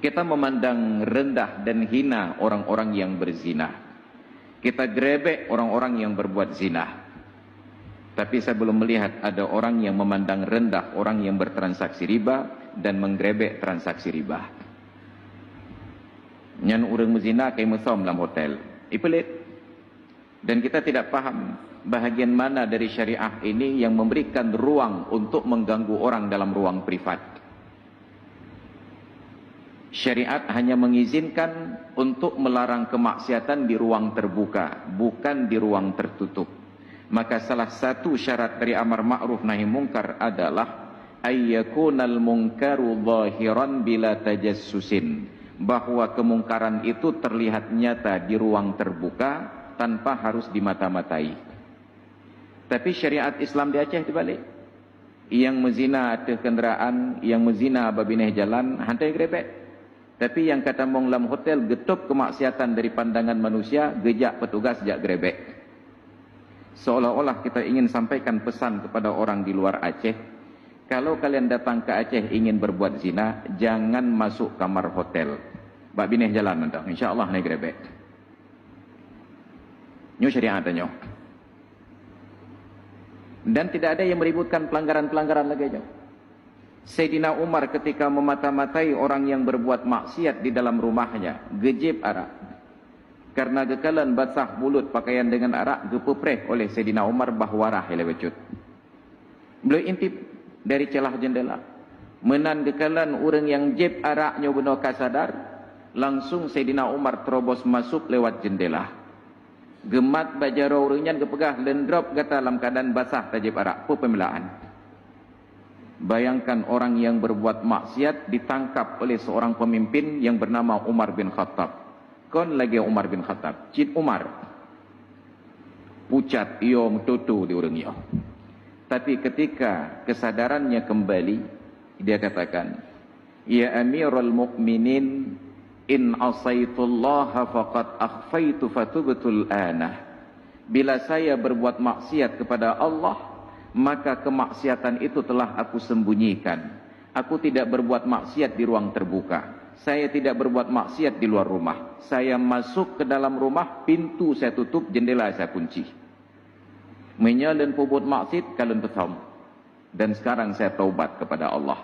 Kita memandang rendah dan hina orang-orang yang berzina. Kita grebek orang-orang yang berbuat zina. Tapi saya belum melihat ada orang yang memandang rendah orang yang bertransaksi riba dan menggrebek transaksi riba. Nyan urang mezina kaya mesom dalam hotel. Ipelit. Dan kita tidak paham bahagian mana dari syariah ini yang memberikan ruang untuk mengganggu orang dalam ruang privat. Syariat hanya mengizinkan untuk melarang kemaksiatan di ruang terbuka, bukan di ruang tertutup. Maka salah satu syarat dari amar ma'ruf nahi mungkar adalah ayyakunal munkaru zahiran bila tajassusin, bahwa kemungkaran itu terlihat nyata di ruang terbuka tanpa harus dimata-matai. Tapi syariat Islam di Aceh dibalik. Yang mezina atas kenderaan, yang mezina babineh jalan, hantai grebek. Tapi yang kata mong lam hotel getup kemaksiatan dari pandangan manusia, gejak petugas jak grebek. Seolah-olah kita ingin sampaikan pesan kepada orang di luar Aceh, kalau kalian datang ke Aceh ingin berbuat zina, jangan masuk kamar hotel. Bak bineh jalan nanti, insyaAllah naik grebek. Nyo syariat nyo. Dan tidak ada yang meributkan pelanggaran-pelanggaran lagi nyo. Sayyidina Umar ketika memata-matai orang yang berbuat maksiat di dalam rumahnya, gejib arak. Karena gekalan basah mulut pakaian dengan arak, gepepreh oleh Sayyidina Umar bahwarah elewecut. Beliau intip dari celah jendela. Menan gekalan orang yang jib araknya benar kasadar, langsung Sayyidina Umar terobos masuk lewat jendela. Gemat bajaro orangnya kepegah lendrop kata dalam keadaan basah tajib arak. Apa pemilaan? Bayangkan orang yang berbuat maksiat ditangkap oleh seorang pemimpin yang bernama Umar bin Khattab. Kon lagi Umar bin Khattab. Cid Umar. Pucat iyo metutu di orang iyo. Tapi ketika kesadarannya kembali, dia katakan, Ya Amirul Mukminin, in asaitullaha faqad akhfaitu fatubtul anah. Bila saya berbuat maksiat kepada Allah, maka kemaksiatan itu telah aku sembunyikan. Aku tidak berbuat maksiat di ruang terbuka. Saya tidak berbuat maksiat di luar rumah. Saya masuk ke dalam rumah, pintu saya tutup, jendela saya kunci. Menyalan pubut maksiat kalian betul. Dan sekarang saya taubat kepada Allah.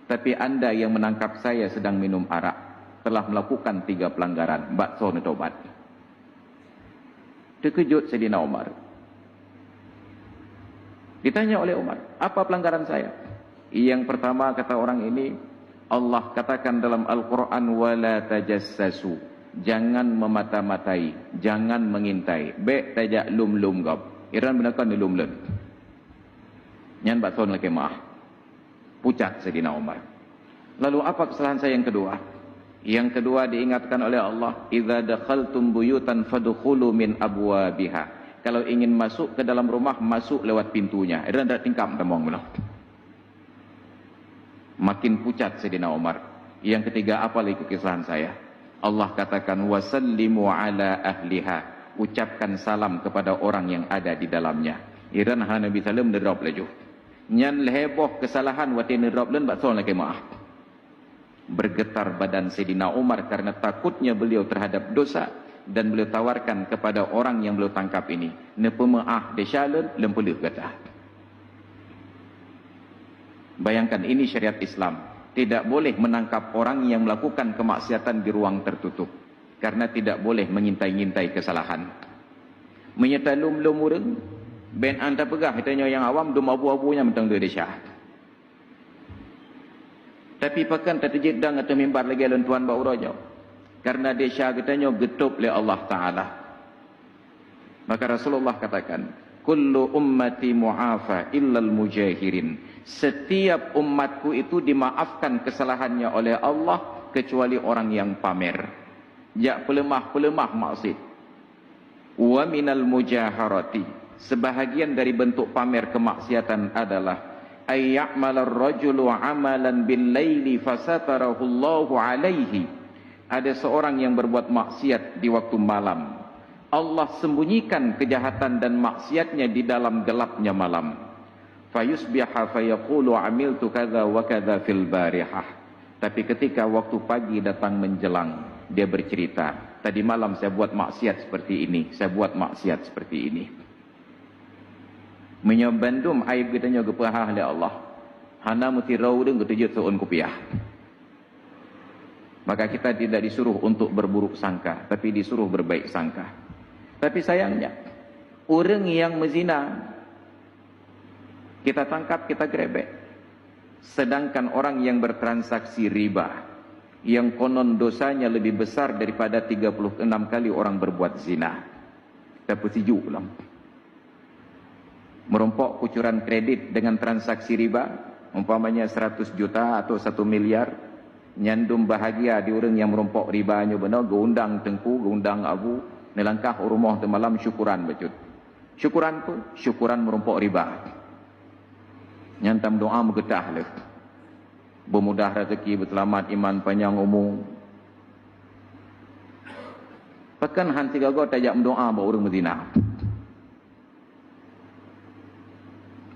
Tapi anda yang menangkap saya sedang minum arak telah melakukan 3 pelanggaran. Bakso ni taubat. Terkejut Sayyidina Umar. Ditanya oleh Umar, apa pelanggaran saya? Yang pertama kata orang ini, Allah katakan dalam Al-Quran, wala tajassasu, jangan memata-matai, jangan mengintai. Bek tajak lum-lum gap. Iran benarkan di lum-lum. Nyan bakson lagi maaf. Pucat Sayyidina Umar. Lalu apa kesalahan saya yang kedua? Yang kedua diingatkan oleh Allah, idza dakhaltum buyutan fadkhulu min abwabiha. Kalau ingin masuk ke dalam rumah, masuk lewat pintunya. Iran tak tingkap temong belah. Makin pucat Sayyidina Umar. Yang ketiga, apa lagi kesalahan saya? Allah katakan, wasallimu ala ahliha. Ucapkan salam kepada orang yang ada di dalamnya. Iran Nabi Salam derop laju. Nyan leheboh kesalahan watin derop len bakso lagi maaf. Bergetar badan Sayyidina Umar karena takutnya beliau terhadap dosa. Dan beliau tawarkan kepada orang yang beliau tangkap ini, nepemaah desyalan lempeluk kata. Bayangkan ini syariat Islam. Tidak boleh menangkap orang yang melakukan kemaksiatan di ruang tertutup. Karena tidak boleh mengintai-ngintai kesalahan. Menyetalum-lum urang, ben anda pegah, katanya yang awam, dum abu-abunya mentang dia desyah. Tapi pakan terjejit dang atau mimbar lagi alun tuan ba'urajau. Karena dia syahadanya getup oleh Allah Ta'ala. Maka Rasulullah katakan, kullu ummati mu'afa illal mujahirin. Setiap umatku itu dimaafkan kesalahannya oleh Allah, kecuali orang yang pamer. Jak pelemah-pelemah maksud. Wa minal mujaharati. Sebahagian dari bentuk pamer kemaksiatan adalah ayya'malar rajulu amalan bil laili fasatarahu Allahu alaihi. Ada seorang yang berbuat maksiat di waktu malam. Allah sembunyikan kejahatan dan maksiatnya di dalam gelapnya malam. Fayusbiha fayaqulu amiltu kadza wa kadza fil barihah. Tapi ketika waktu pagi datang menjelang, dia bercerita, tadi malam saya buat maksiat seperti ini, saya buat maksiat seperti ini. Menyobandum aib kita nyo gepahah oleh Allah. Hana mutirau deng ketujut seun kupiah. Maka kita tidak disuruh untuk berburuk sangka, tapi disuruh berbaik sangka. Tapi sayangnya, orang yang mezina, kita tangkap, kita grebek. Sedangkan orang yang bertransaksi riba, yang konon dosanya lebih besar daripada 36 kali orang berbuat zina. Dapat sejuk ulang. Merompok kucuran kredit dengan transaksi riba, umpamanya 100 juta atau 1 miliar, nyandum bahagia di orang yang merompok ribanya benar, geundang tengku, geundang abu, nelangkah rumah tu malam syukuran bacut. Syukuran tu, syukuran merompok riba. Nyantam doa mengetah lah. Bermudah rezeki, berselamat, iman, panjang umur. Pekan hanti gagau tajak mendoa bahawa orang berzina.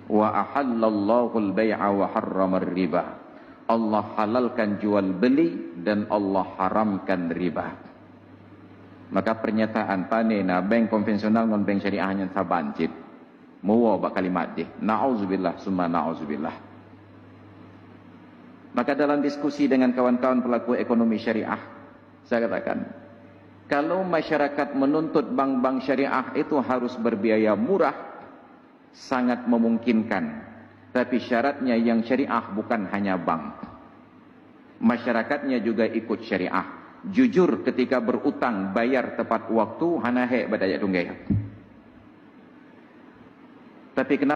Wa ahallallahu al-bay'a wa harrama riba. Allah halalkan jual beli dan Allah haramkan riba. Maka pernyataan panena bank konvensional non bank syariahnya sabancit. Muwa bak kalimat dia. Na'udzubillah summa na'udzubillah. Maka dalam diskusi dengan kawan-kawan pelaku ekonomi syariah, saya katakan, kalau masyarakat menuntut bank-bank syariah itu harus berbiaya murah, sangat memungkinkan. Tapi syaratnya yang syariah bukan hanya bank. Masyarakatnya juga ikut syariah. Jujur ketika berutang, bayar tepat waktu, hanahe badaya tunggai. Tapi kenapa